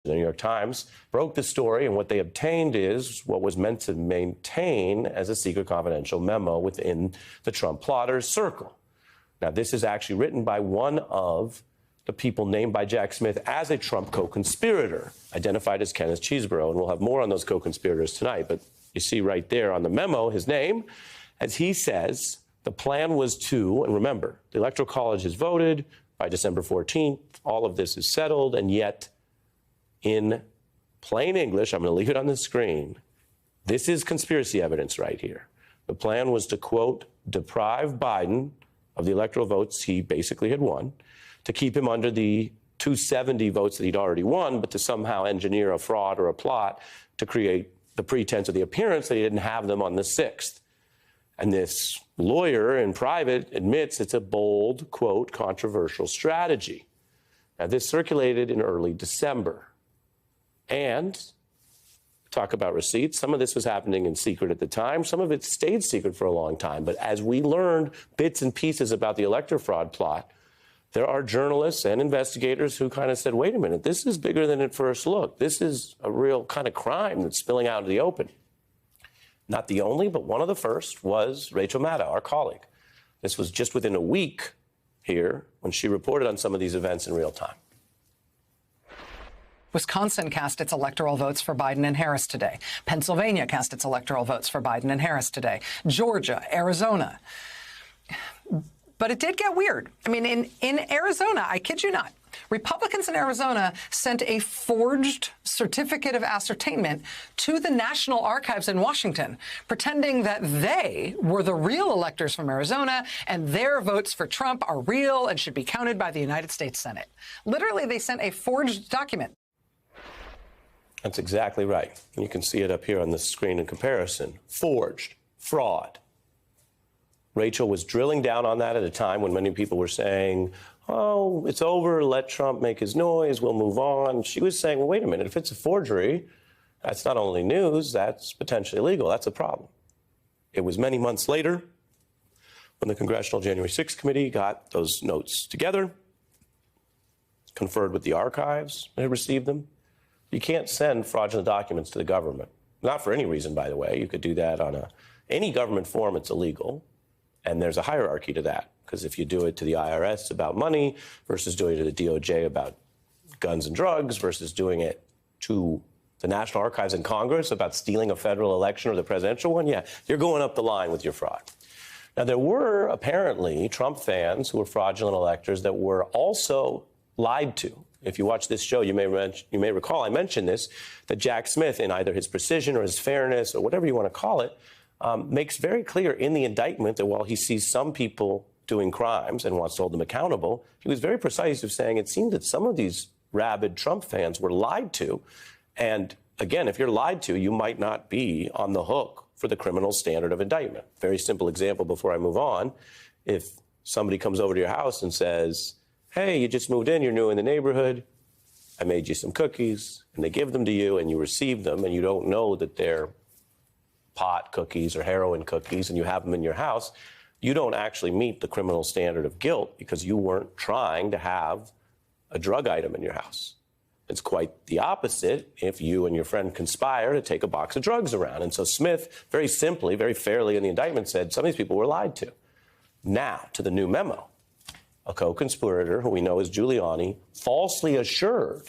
The New York Times broke the story, and what they obtained is what was meant to maintain as a secret confidential memo within the Trump plotters' circle. Now, this is actually written by one of the people named by Jack Smith as a Trump co-conspirator, identified as Kenneth Chesebro, and we'll have more on those co-conspirators tonight. But you see right there on the memo his name, as he says the plan was to, and remember, the Electoral College has voted by December 14th, all of this is settled, and yet in plain English, I'm going to leave it on the screen, this is conspiracy evidence right here. The plan was to, quote, deprive Biden of the electoral votes he basically had won, to keep him under the 270 votes that he'd already won, but to somehow engineer a fraud or a plot to create the pretense or the appearance that he didn't have them on the 6th. And this lawyer in private admits it's a bold, quote, controversial strategy. Now, this circulated in early December. And talk about receipts. Some of this was happening in secret at the time. Some of it stayed secret for a long time. But as we learned bits and pieces about the elector fraud plot, there are journalists and investigators who kind of said, wait a minute, this is bigger than it first looked. This is a real kind of crime that's spilling out into the open. Not the only, but one of the first was Rachel Maddow, our colleague. This was just within a week here when she reported on some of these events in real time. Wisconsin cast its electoral votes for Biden and Harris today. Pennsylvania cast its electoral votes for Biden and Harris today. Georgia, Arizona. But it did get weird. I mean, in Arizona, I kid you not, Republicans in Arizona sent a forged certificate of ascertainment to the National Archives in Washington, pretending that they were the real electors from Arizona and their votes for Trump are real and should be counted by the United States Senate. Literally, they sent a forged document. That's exactly right. And you can see it up here on the screen in comparison. Forged, fraud. Rachel was drilling down on that at a time when many people were saying, oh, it's over, let Trump make his noise, we'll move on. She was saying, well, wait a minute, if it's a forgery, that's not only news, that's potentially illegal. That's a problem. It was many months later when the Congressional January 6th Committee got those notes together, conferred with the archives and had received them. You can't send fraudulent documents to the government. Not for any reason, by the way. You could do that on any government form, it's illegal. And there's a hierarchy to that, because if you do it to the IRS about money versus doing it to the DOJ about guns and drugs versus doing it to the National Archives and Congress about stealing a federal election or the presidential one, yeah, you're going up the line with your fraud. Now, there were apparently Trump fans who were fraudulent electors that were also lied to. If you watch this show, you may recall I mentioned this, that Jack Smith, in either his precision or his fairness or whatever you want to call it, makes very clear in the indictment that while he sees some people doing crimes and wants to hold them accountable, he was very precise of saying it seemed that some of these rabid Trump fans were lied to. And again, if you're lied to, you might not be on the hook for the criminal standard of indictment. Very simple example before I move on. If somebody comes over to your house and says, hey, you just moved in, you're new in the neighborhood, I made you some cookies, and they give them to you and you receive them and you don't know that they're pot cookies or heroin cookies and you have them in your house, you don't actually meet the criminal standard of guilt because you weren't trying to have a drug item in your house. It's quite the opposite if you and your friend conspire to take a box of drugs around. And so Smith, very simply, very fairly in the indictment said some of these people were lied to. Now, to the new memo. A co-conspirator, who we know as Giuliani, falsely assured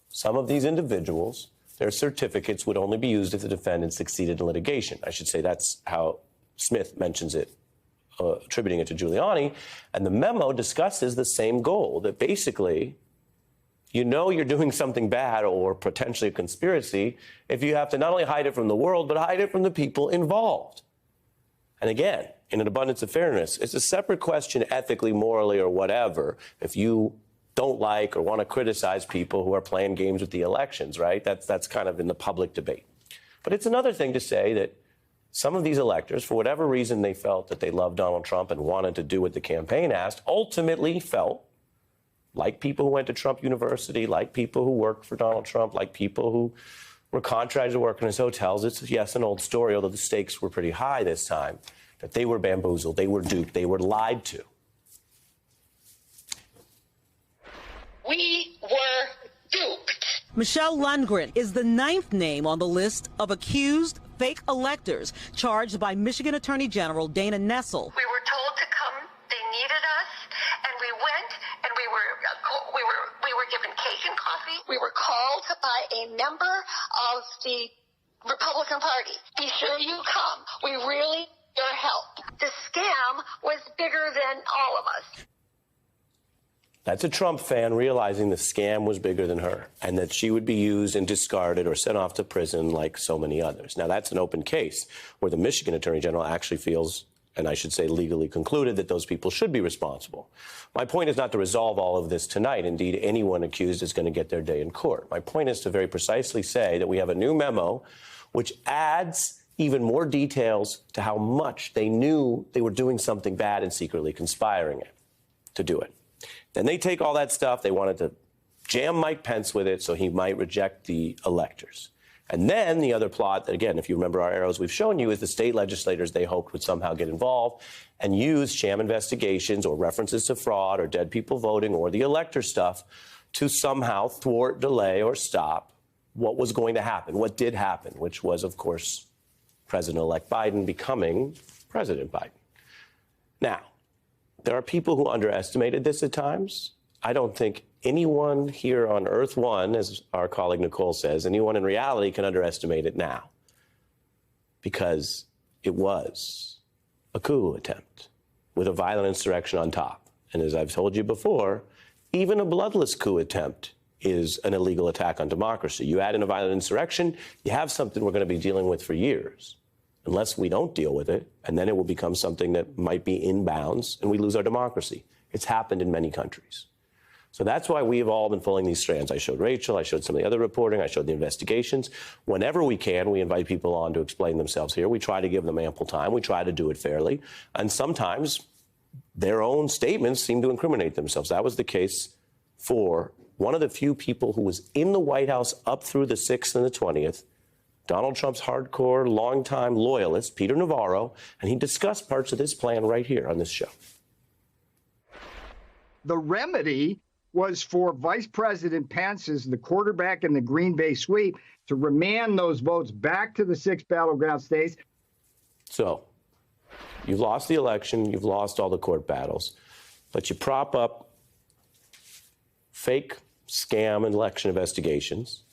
some of these individuals their certificates would only be used if the defendant succeeded in litigation. I should say that's how Smith mentions it, attributing it to Giuliani. And the memo discusses the same goal, that basically, you know you're doing something bad or potentially a conspiracy if you have to not only hide it from the world, but hide it from the people involved. And again, in an abundance of fairness, it's a separate question ethically, morally, or whatever, if you don't like or want to criticize people who are playing games with the elections, right? That's kind of in the public debate. But it's another thing to say that some of these electors, for whatever reason they felt that they loved Donald Trump and wanted to do what the campaign asked, ultimately felt like people who went to Trump University, like people who worked for Donald Trump, like people who were contracted to work in his hotels. It's, yes, an old story, although the stakes were pretty high this time, that they were bamboozled, they were duped, they were lied to. We were duped. Michelle Lundgren is the 9th name on the list of accused fake electors charged by Michigan Attorney General Dana Nessel. We were told to come. They needed us, and we went, and we were given cake and coffee. We were called by a member of the Republican Party. Be sure you come. We really need your help. The scam was bigger than all of us. That's a Trump fan realizing the scam was bigger than her and that she would be used and discarded or sent off to prison like so many others. Now, that's an open case where the Michigan Attorney General actually feels, and I should say legally concluded, that those people should be responsible. My point is not to resolve all of this tonight. Indeed, anyone accused is going to get their day in court. My point is to very precisely say that we have a new memo which adds even more details to how much they knew they were doing something bad and secretly conspiring it to do it. Then they take all that stuff. They wanted to jam Mike Pence with it so he might reject the electors. And then the other plot, that again, if you remember our arrows we've shown you, is the state legislators they hoped would somehow get involved and use sham investigations or references to fraud or dead people voting or the elector stuff to somehow thwart, delay, or stop what was going to happen, what did happen, which was, of course, President-elect Biden becoming President Biden. Now, there are people who underestimated this at times. I don't think anyone here on Earth One, as our colleague Nicole says, anyone in reality can underestimate it now because it was a coup attempt with a violent insurrection on top. And as I've told you before, even a bloodless coup attempt is an illegal attack on democracy. You add in a violent insurrection, you have something we're going to be dealing with for years, unless we don't deal with it, and then it will become something that might be in bounds, and we lose our democracy. It's happened in many countries. So that's why we have all been pulling these strands. I showed Rachel, I showed some of the other reporting, I showed the investigations. Whenever we can, we invite people on to explain themselves here. We try to give them ample time. We try to do it fairly. And sometimes their own statements seem to incriminate themselves. That was the case for one of the few people who was in the White House up through the 6th and the 20th, Donald Trump's hardcore, longtime loyalist, Peter Navarro, and he discussed parts of this plan right here on this show. The remedy was for Vice President Pence, as the quarterback in the Green Bay sweep, to remand those votes back to the 6 battleground states. So you've lost the election, you've lost all the court battles, but you prop up fake scam and election investigations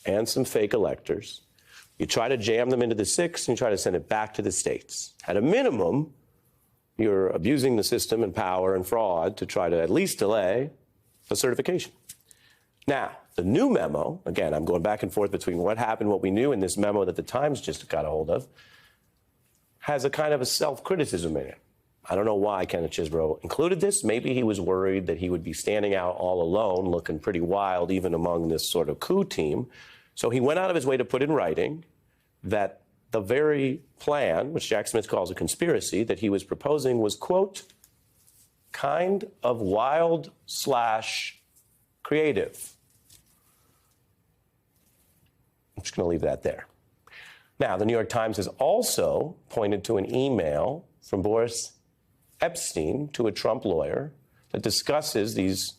and some fake electors. You try to jam them into the 6 and you try to send it back to the states. At a minimum, you're abusing the system and power and fraud to try to at least delay the certification. Now, the new memo, again, I'm going back and forth between what happened, what we knew, and this memo that the Times just got a hold of, has a kind of a self-criticism in it. I don't know why Kenneth Chesebro included this. Maybe he was worried that he would be standing out all alone, looking pretty wild, even among this sort of coup team. So he went out of his way to put in writing that the very plan, which Jack Smith calls a conspiracy, that he was proposing was, quote, kind of wild/creative. I'm just going to leave that there. Now, the New York Times has also pointed to an email from Boris Epshteyn to a Trump lawyer that discusses these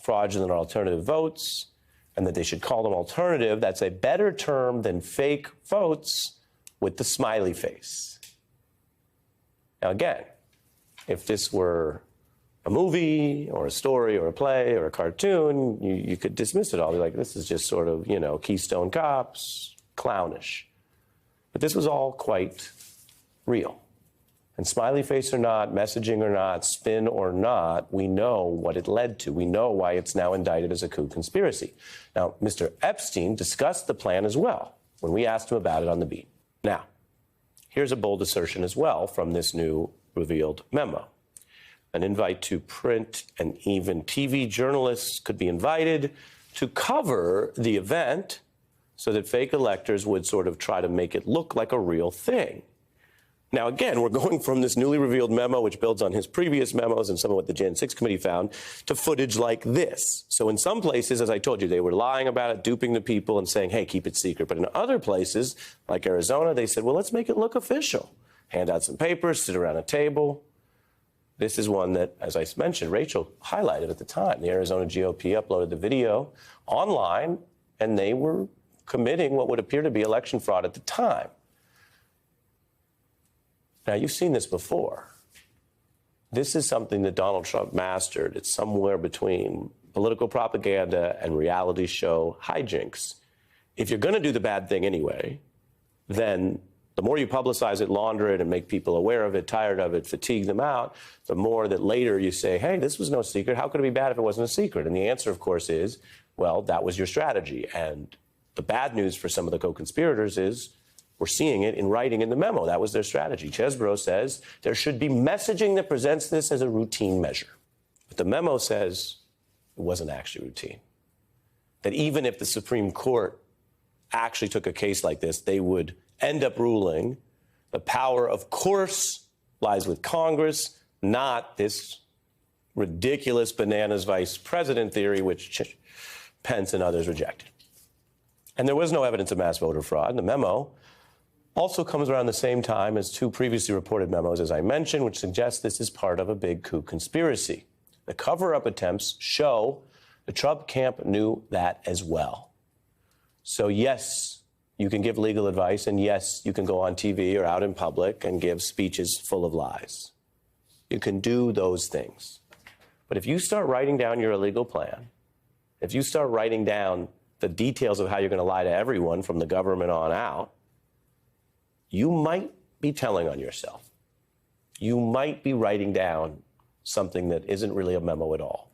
fraudulent alternative votes and that they should call them alternative. That's a better term than fake votes with the smiley face. Now, again, if this were a movie or a story or a play or a cartoon, you could dismiss it all. Be like, this is just sort of, Keystone Cops, clownish. But this was all quite real. And smiley face or not, messaging or not, spin or not, we know what it led to. We know why it's now indicted as a coup conspiracy. Now, Mr. Epshteyn discussed the plan as well when we asked him about it on the beat. Now, here's a bold assertion as well from this new revealed memo. An invite to print and even TV journalists could be invited to cover the event so that fake electors would sort of try to make it look like a real thing. Now, again, we're going from this newly revealed memo, which builds on his previous memos and some of what the Jan 6 committee found, to footage like this. So in some places, as I told you, they were lying about it, duping the people and saying, hey, keep it secret. But in other places, like Arizona, they said, well, let's make it look official. Hand out some papers, sit around a table. This is one that, as I mentioned, Rachel highlighted at the time. The Arizona GOP uploaded the video online and they were committing what would appear to be election fraud at the time. Now, you've seen this before. This is something that Donald Trump mastered. It's somewhere between political propaganda and reality show hijinks. If you're going to do the bad thing anyway, then the more you publicize it, launder it, and make people aware of it, tired of it, fatigue them out, the more that later you say, hey, this was no secret. How could it be bad if it wasn't a secret? And the answer, of course, is, well, that was your strategy. And the bad news for some of the co-conspirators is we're seeing it in writing in the memo. That was their strategy. Chesbrough says there should be messaging that presents this as a routine measure. But the memo says it wasn't actually routine. That even if the Supreme Court actually took a case like this, they would end up ruling the power, of course, lies with Congress, not this ridiculous bananas vice president theory, which Pence and others rejected. And there was no evidence of mass voter fraud. And the memo also comes around the same time as two previously reported memos, as I mentioned, which suggest this is part of a big coup conspiracy. The cover-up attempts show the Trump camp knew that as well. So, yes, you can give legal advice, and yes, you can go on TV or out in public and give speeches full of lies. You can do those things. But if you start writing down your illegal plan, if you start writing down the details of how you're going to lie to everyone from the government on out, you might be telling on yourself. You might be writing down something that isn't really a memo at all.